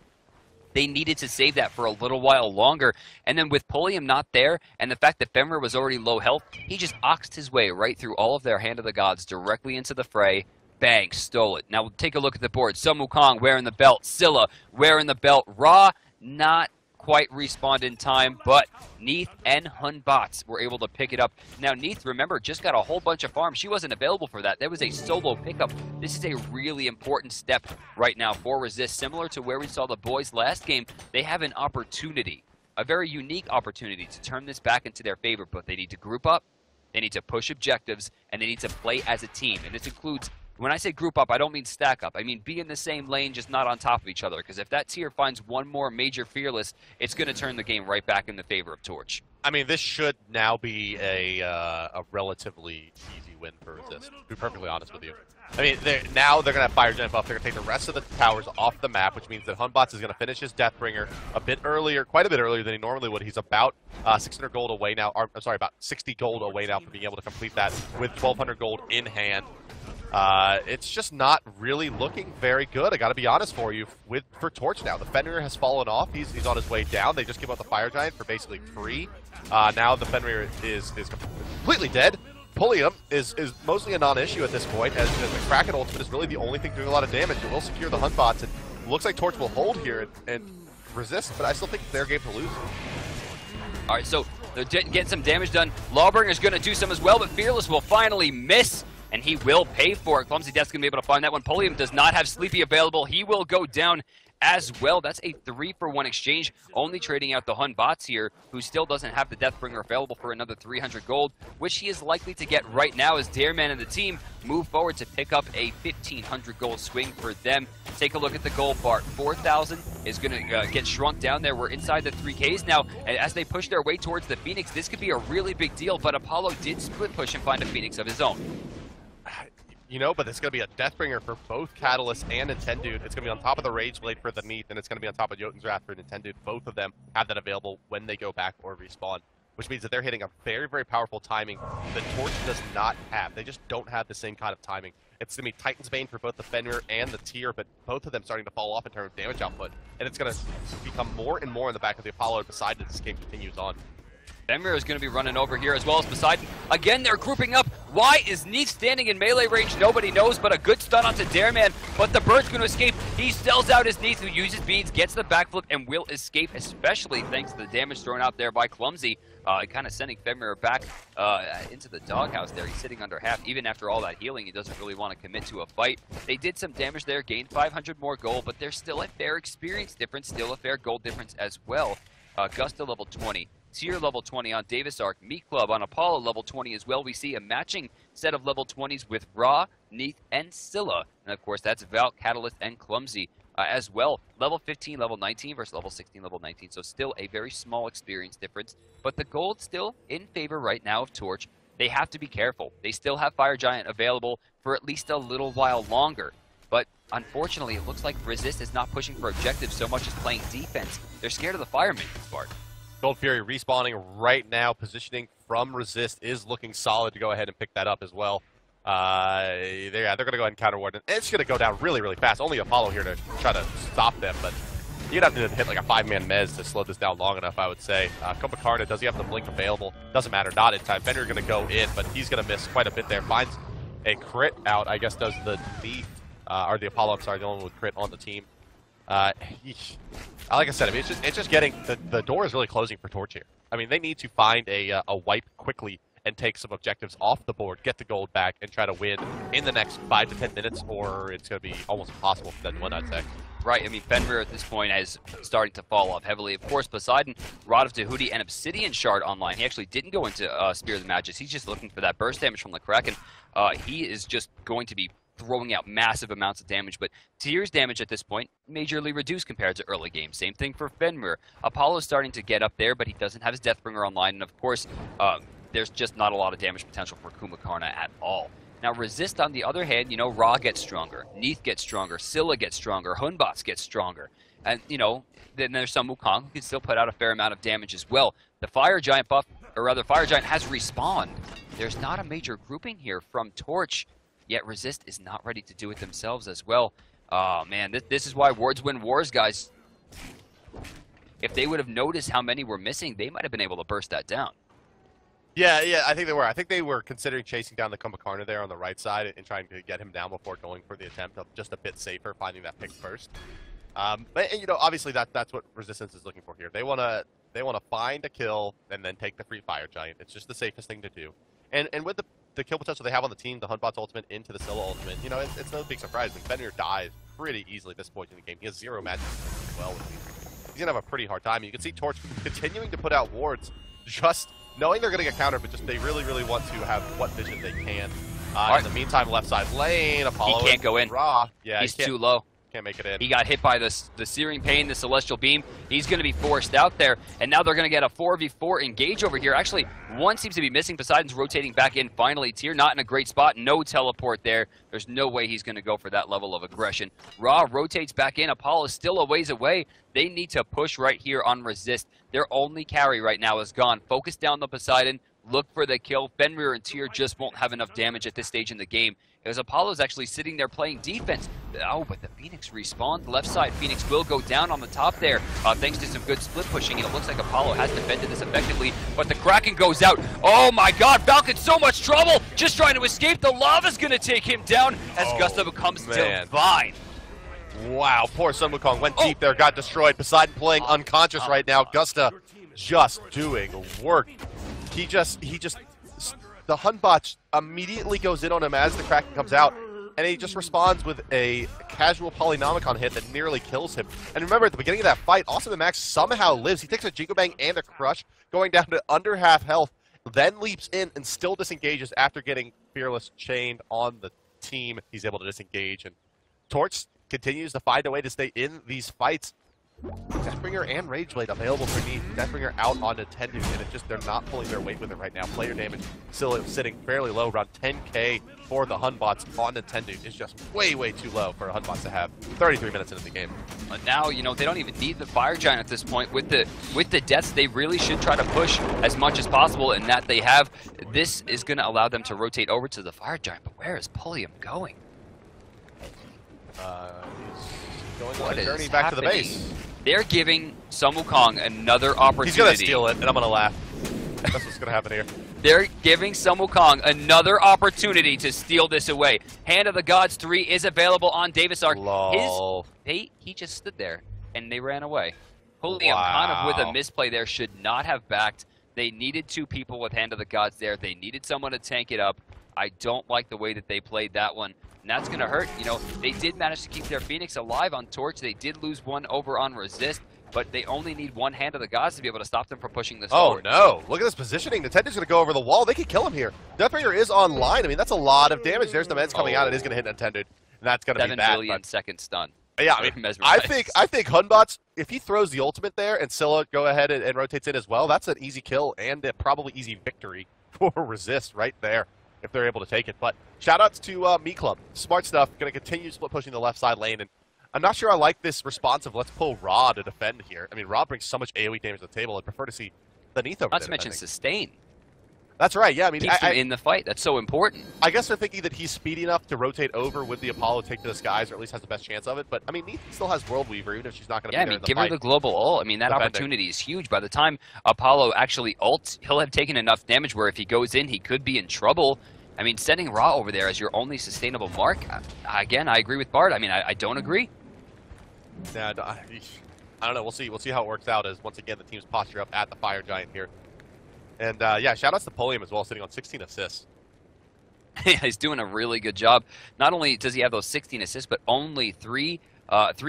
They needed to save that for a little while longer. And then with Pulliam not there, and the fact that Fenrir was already low health, he just oxed his way right through all of their Hand of the Gods directly into the fray. Bang, stole it. Now we'll take a look at the board. Sun Wukong wearing the belt. Scylla wearing the belt. Ra not quite respawned in time, but Neath and Hun Bots were able to pick it up. Now Neath, remember, just got a whole bunch of farms. She wasn't available for that. That was a solo pickup. This is a really important step right now for Resist. Similar to where we saw the boys last game, they have an opportunity, a very unique opportunity to turn this back into their favor, but they need to group up, they need to push objectives, and they need to play as a team. And this includes, when I say group up, I don't mean stack up. I mean be in the same lane, just not on top of each other. Because if that tier finds one more major Fearless, it's going to turn the game right back in the favor of Torch. I mean, this should now be a relatively easy win for Resist, to be perfectly honest with you. I mean, now they're going to have Fire Giant buff. They're going to take the rest of the towers off the map, which means that Hunbots is going to finish his Deathbringer a bit earlier, quite a bit earlier than he normally would. He's about 600 gold away now, or I'm sorry, about 60 gold away now from being able to complete that with 1,200 gold in hand. It's just not really looking very good. I got to be honest for you for Torch now. The Fenrir has fallen off. He's on his way down. They just give out the Fire Giant for basically free. Now the Fenrir is completely dead. Pulliam is mostly a non-issue at this point, as the Kraken ultimate is really the only thing doing a lot of damage. It will secure the Hunbots, and looks like Torch will hold here and resist, but I still think it's their game to lose. All right, so they're getting some damage done. Lawbringer's going to do some as well, but Fearless will finally miss, and he will pay for it. Clumsy Death's going to be able to find that one. Pulliam does not have Sleepy available. He will go down as well. That's a 3-for-1 exchange, only trading out the Hun Bots here, who still doesn't have the Deathbringer available for another 300 gold, which he is likely to get right now as Dareman and the team move forward to pick up a 1,500 gold swing for them. Take a look at the gold bar. 4,000 is going to get shrunk down there. We're inside the 3Ks now, and as they push their way towards the Phoenix, this could be a really big deal, but Apollo did split push and find a Phoenix of his own. You know, but it's going to be a Deathbringer for both Catalyst and Nintendude. It's going to be on top of the Rage Blade for the Neath, and it's going to be on top of Jotun's Wrath for Nintendude. Both of them have that available when they go back or respawn, which means that they're hitting a very, very powerful timing that Torch does not have. They just don't have the same kind of timing. It's going to be Titan's Bane for both the Fenrir and the Tyr, but both of them starting to fall off in terms of damage output, and it's going to become more and more in the back of the Apollo and Poseidon as this game continues on. Fenrir is going to be running over here as well as Poseidon. Again, they're grouping up. Why is Neath standing in melee range? Nobody knows, but a good stun onto Dareman. But the bird's going to escape. He sells out his Neath, who uses beads, gets the backflip, and will escape, especially thanks to the damage thrown out there by Clumsy. Kind of sending Fenrir back into the doghouse there. He's sitting under half. Even after all that healing, he doesn't really want to commit to a fight. They did some damage there, gained 500 more gold, but there's still a fair experience difference, still a fair gold difference as well. Gusta level 20. Tyr level 20 on Davis Arc, Meat Club on Apollo level 20 as well. We see a matching set of level 20s with Ra, Neath, and Scylla. And of course, that's Val, Catalyst, and Clumsy as well. Level 15, level 19 versus level 16, level 19. So still a very small experience difference. But the gold still in favor right now of Torch. They have to be careful. They still have Fire Giant available for at least a little while longer. But unfortunately, it looks like Resist is not pushing for objectives so much as playing defense. They're scared of the Fireman, Spark. Gold Fury respawning right now. Positioning from Resist is looking solid to go ahead and pick that up as well. They're going to go ahead and counter ward. And it's going to go down really, really fast. Only Apollo here to try to stop them, but you'd have to hit like a 5-man mez to slow this down long enough, I would say. Kopakarna, does he have the blink available? Doesn't matter, not in time. Fenrir going to go in, but he's going to miss quite a bit there. Finds a crit out, I guess does the Neath, or the Apollo, I'm sorry, the only one with crit on the team. Like I said, I mean, it's just getting, the door is really closing for Torch here. I mean, they need to find a wipe quickly and take some objectives off the board, get the gold back, and try to win in the next 5 to 10 minutes, or it's going to be almost impossible for them to win, I'd say. Right, I mean, Fenrir at this point is starting to fall off heavily. Of course, Poseidon, Rod of Tahuti, and Obsidian Shard online. He actually didn't go into Spear of the Magus. He's just looking for that burst damage from the Kraken. He is just going to be throwing out massive amounts of damage, but Tyr's damage at this point majorly reduced compared to early game. Same thing for Fenrir. Apollo's starting to get up there, but he doesn't have his Deathbringer online, and of course, there's just not a lot of damage potential for Kumakarna at all. Now, Resist, on the other hand, you know, Ra gets stronger, Neath gets stronger, Scylla gets stronger, Hunbots gets stronger. And, you know, then there's some Wukong who can still put out a fair amount of damage as well. The Fire Giant buff, or rather, Fire Giant has respawned. There's not a major grouping here from Torch, yet Resist is not ready to do it themselves as well. Oh, man, this is why wards win wars, guys. If they would have noticed how many were missing, they might have been able to burst that down. Yeah, I think they were. I think they were considering chasing down the Kumakarna there on the right side and trying to get him down before going for the attempt of just a bit safer, finding that pick first. But you know, obviously that's what Resistance is looking for here. They wanna find a kill and then take the free Fire Giant. It's just the safest thing to do. And with the kill potential they have on the team, the Huntbot's ultimate into the Scylla ultimate, you know, it's no big surprise. When Fenrir dies pretty easily at this point in the game, he has 0 magic as well. He's gonna have a pretty hard time. You can see Torch continuing to put out wards, just knowing they're going to get countered, but just they really, really want to have what vision they can. In the meantime, left side lane, Apollo. He can't go in. Ra. Yeah, he's too low. Can't make it in. He got hit by the Searing Pain, the Celestial Beam. He's going to be forced out there, and now they're going to get a 4v4 engage over here. Actually, one seems to be missing. Poseidon's rotating back in finally. Tyr not in a great spot. No teleport there. There's no way he's going to go for that level of aggression. Ra rotates back in. Apollo's still a ways away. They need to push right here on Resist. Their only carry right now is gone. Focus down the Poseidon. Look for the kill. Fenrir and Tyr just won't have enough damage at this stage in the game. Because Apollo's actually sitting there playing defense. Oh, but the Phoenix respawns. Left side, Phoenix will go down on the top there. Thanks to some good split pushing. And it looks like Apollo has defended this effectively. But the Kraken goes out. Oh my god, Falcon's so much trouble. Just trying to escape. The lava's going to take him down as Gusta becomes divine. Wow, poor Sun Wukong went deep there, got destroyed. Poseidon playing unconscious right now. Gusta just doing work. He just the Hunbot immediately goes in on him as the Kraken comes out, and he just responds with a casual Polynomicon hit that nearly kills him. And remember, at the beginning of that fight, Awesome and Max somehow lives. He takes a Jingle Bang and a Crush, going down to under half health, then leaps in and still disengages after getting Fearless chained on the team. He's able to disengage, and Torch continues to find a way to stay in these fights. Deathbringer and Rageblade available for Neath. Deathbringer out on Nintendo, and it's just they're not pulling their weight with it right now. Player damage still sitting fairly low, around 10k for the Hunbots on Nintendo. Is just way, way too low for Hunbots to have 33 minutes into the game. But now, you know, they don't even need the Fire Giant at this point. With the deaths, they really should try to push as much as possible, and that they have. This is going to allow them to rotate over to the Fire Giant, but where is Pulliam going? He's going on a journey back to the base. They're giving Sun Wukong another opportunity. He's going to steal it, and I'm going to laugh. That's what's going to happen here. They're giving Sun Wukong another opportunity to steal this away. Hand of the Gods 3 is available on Davis Arc. Lol. He just stood there, and they ran away. Pulliam kind of with a misplay there should not have backed. They needed 2 people with Hand of the Gods there. They needed someone to tank it up. I don't like the way that they played that one. And that's going to hurt. You know, they did manage to keep their Phoenix alive on Torch. They did lose one over on Resist, but they only need one Hand of the Gods to be able to stop them from pushing this forward. Oh, no. Look at this positioning. Nintendo's going to go over the wall. They could kill him here. Deathbringer is online. I mean, that's a lot of damage. There's the meds coming out. It is going to hit Nintendo, and that's going to be bad. 7 million second stun. Yeah, I mean, I think Hunbots, if he throws the ultimate there and Scylla go ahead and rotates in as well, that's an easy kill and a probably easy victory for Resist right there, if they're able to take it. But shoutouts to Me Club. Smart stuff. Going to continue split pushing the left side lane. And I'm not sure I like this response of let's pull Ra to defend here. I mean, Ra brings so much AoE damage to the table. I'd prefer to see the Neath over there. Not to mention sustain. That's right, yeah. I mean, keeps him in the fight. That's so important. I guess they're thinking that he's speedy enough to rotate over with the Apollo, take to the skies, or at least has the best chance of it. But, I mean, Neith still has World Weaver, even if she's not going to be there in the give fight. her the global ult. I mean, that opportunity is huge. By the time Apollo actually ults, he'll have taken enough damage where if he goes in, he could be in trouble. I mean, sending Ra over there as your only sustainable mark, again, I agree with Bart. I mean, I don't agree. Yeah, I don't know. We'll see. We'll see how it works out as, once again, the teams posture up at the Fire Giant here. And, yeah, shout-outs to Polium as well, sitting on 16 assists. Yeah, he's doing a really good job. Not only does he have those 16 assists, but only three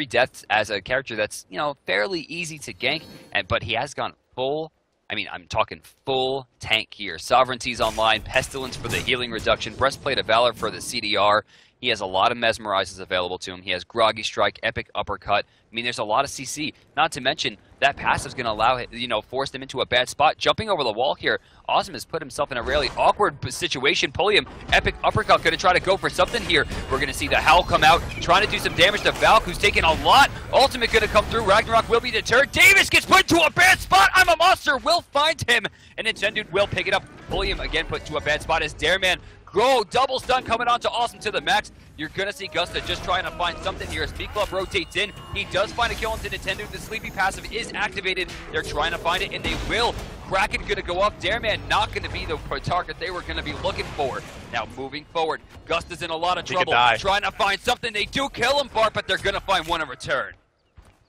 deaths as a character that's, you know, fairly easy to gank. But he has gone full, I mean, I'm talking full tank here. Sovereignty's online, Pestilence for the healing reduction, Breastplate of Valor for the CDR. He has a lot of Mesmerizes available to him. He has Groggy Strike, Epic Uppercut. I mean, there's a lot of CC. Not to mention, that passive's going to allow him, you know, force them into a bad spot. Jumping over the wall here, Awesome has put himself in a really awkward situation. Polium, Epic Uppercut, going to try to go for something here. We're going to see the Howl come out, trying to do some damage to Valk, who's taking a lot. Ultimate going to come through. Ragnarok will be deterred. Davis gets put into a bad spot. I'm a monster. Will find him. And Nintendo will pick it up. Polium again put into a bad spot as Dareman. Go, double stun coming on to Awesome to the max. You're going to see Gusta just trying to find something here as B-Club rotates in. He does find a kill into Nintendo. The Sleepy passive is activated. They're trying to find it, and they will. Kraken going to go up. Dareman not going to be the target they were going to be looking for. Now moving forward, Gusta's in a lot of trouble. Trying to find something. They do kill him, Bart, but they're going to find one in return.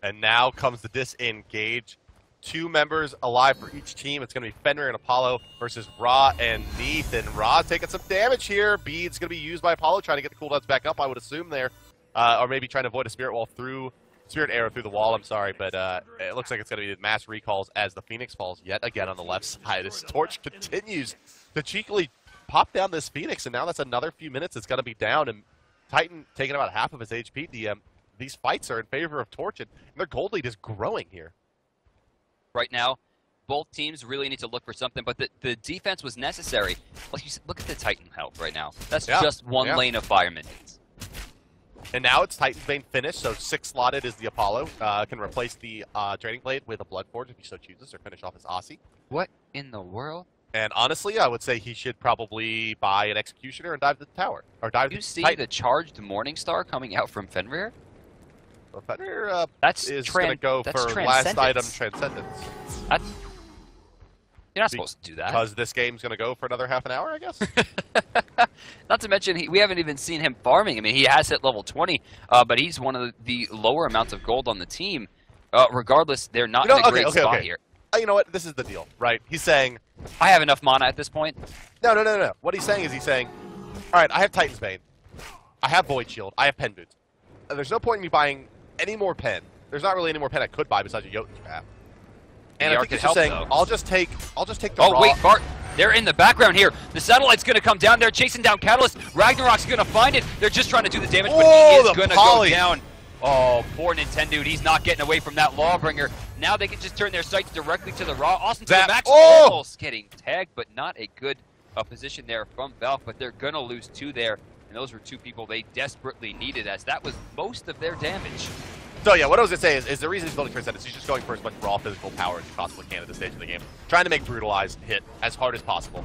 And now comes the disengage. 2 members alive for each team. It's going to be Fenrir and Apollo versus Ra and Neith. And Ra taking some damage here. Bead's going to be used by Apollo, trying to get the cooldowns back up, I would assume there. Or maybe trying to avoid a Spirit Arrow through the wall, I'm sorry. But it looks like it's going to be mass recalls as the Phoenix falls yet again on the left side. As Torch continues to cheekily pop down this Phoenix. And now that's another few minutes it's going to be down. And Titan taking about half of his HP. These fights are in favor of Torch. And their gold lead is growing here. Right now, both teams really need to look for something, but the defense was necessary. Like you said, look at the Titan health right now. That's just one lane of fire minions. And now it's Titan's Bane finished, so 6 slotted is the Apollo. Can replace the Draining Blade with a Bloodforge if he so chooses, or finish off his Aussie. What in the world? And honestly, I would say he should probably buy an Executioner and dive to the tower. Or dive to you see Titan. The charged Morningstar coming out from Fenrir? Well, Fenrir is going to go for last item Transcendence. You're not supposed to do that. Because this game's going to go for another half an hour, I guess? Not to mention, we haven't even seen him farming. I mean, he has hit level 20, but he's one of the lower amounts of gold on the team. Regardless, they're not in a great spot here. You know what? This is the deal, right? He's saying... I have enough mana at this point. No. What he's saying is all right, I have Titan's Bane. I have Void Shield. I have Pen Boots. There's no point in me buying any more pen. There's not really any more pen I could buy besides a Jotun Trap. And I think he's just saying, I'll just take the raw. Wait, Bart, they're in the background here. The satellite's going to come down. They're chasing down Catalyst. Ragnarok's going to find it. They're just trying to do the damage, but he is going to go down. Oh, poor Nintendo. He's not getting away from that Lawbringer. Now they can just turn their sights directly to the Raw. Austin to the max. Almost getting tagged, but not a good position there from Valk, but they're going to lose 2 there. And those were 2 people they desperately needed, as that was most of their damage. So yeah, what I was going to say is the reason he's building Transcendence, he's just going for as much raw physical power as he possibly can at this stage of the game. Trying to make Brutalize hit as hard as possible,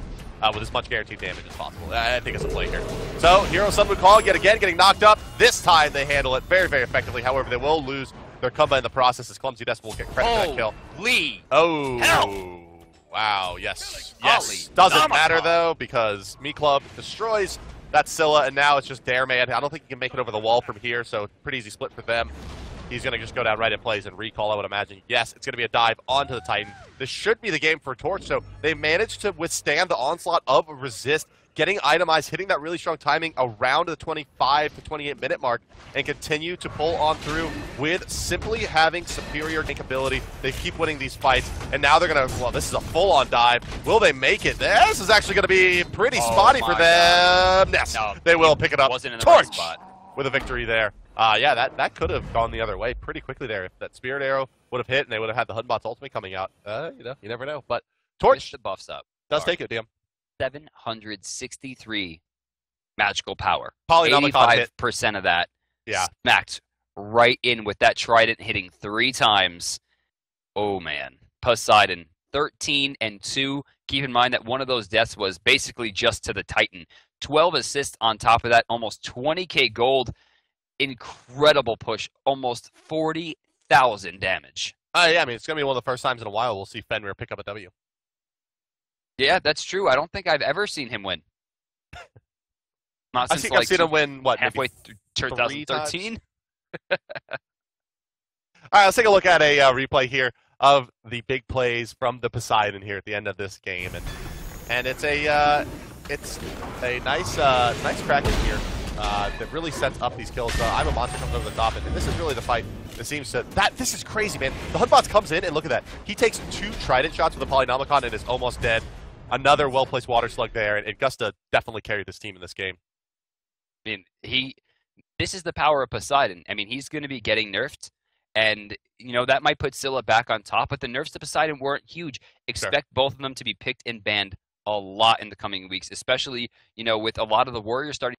with as much guaranteed damage as possible. I think it's a play here. So, Hero Sun would call yet again, getting knocked up. This time they handle it very, very effectively. However, they will lose their comeback in the process as Clumsy Death will get credit for that kill. Lee! Oh! Hell. Wow, yes. Yes. Doesn't matter, though, because Me Club destroys that Scylla, and now it's just Dareman. I don't think he can make it over the wall from here, so pretty easy split for them. He's going to just go down right in plays and recall, I would imagine. Yes, it's going to be a dive onto the Titan. This should be the game for Torch, so they managed to withstand the onslaught of Resist, getting itemized, hitting that really strong timing around the 25 to 28 minute mark, and continue to pull on through with simply having superior tank ability. They keep winning these fights, and now they're going to, well, this is a full-on dive. Will they make it? This is actually going to be pretty spotty for them. Yes, they will pick it up. Wasn't in the Torch right spot. With a victory there. Yeah, that could have gone the other way pretty quickly there. If that Spirit Arrow would have hit and they would have had the Hunbot's ultimate coming out, you never know. But Torch the buffs up. Does take it, DM. 763 magical power. 85% of that smacked right in with that Trident hitting 3 times. Oh, man. Poseidon, 13 and 2. keep in mind that one of those deaths was basically just to the Titan. 12 assists on top of that, almost 20k gold. Incredible push, almost 40,000 damage. Yeah, I mean, it's going to be one of the first times in a while we'll see Fenrir pick up a W. Yeah, that's true. I don't think I've ever seen him win. Not since I've seen him win, what, halfway through 2013? All right, let's take a look at a replay here of the big plays from the Poseidon here at the end of this game, and it's a nice Kraken here that really sets up these kills. I'm a monster comes over the top, and this is really the fight that seems to this is crazy, man. The Hunbots comes in and look at that. He takes 2 Trident shots with a Polynomicon and is almost dead. Another well-placed Water Slug there, and Gusta definitely carried this team in this game. I mean, this is the power of Poseidon. I mean, he's going to be getting nerfed, and that might put Scylla back on top, but the nerfs to Poseidon weren't huge. Expect both of them to be picked and banned a lot in the coming weeks, especially with a lot of the Warriors starting.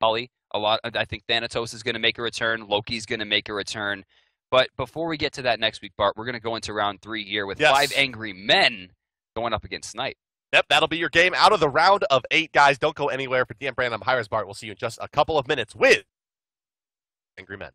A lot. I think Thanatos is going to make a return. Loki's going to make a return. But before we get to that next week, Bart, we're going to go into round 3 here with 5 angry men going up against Smite. Yep, that'll be your game out of the round of 8, guys. Don't go anywhere. For DM Brand, I'm hi-rez Bart. We'll see you in just a couple of minutes with Angry Men.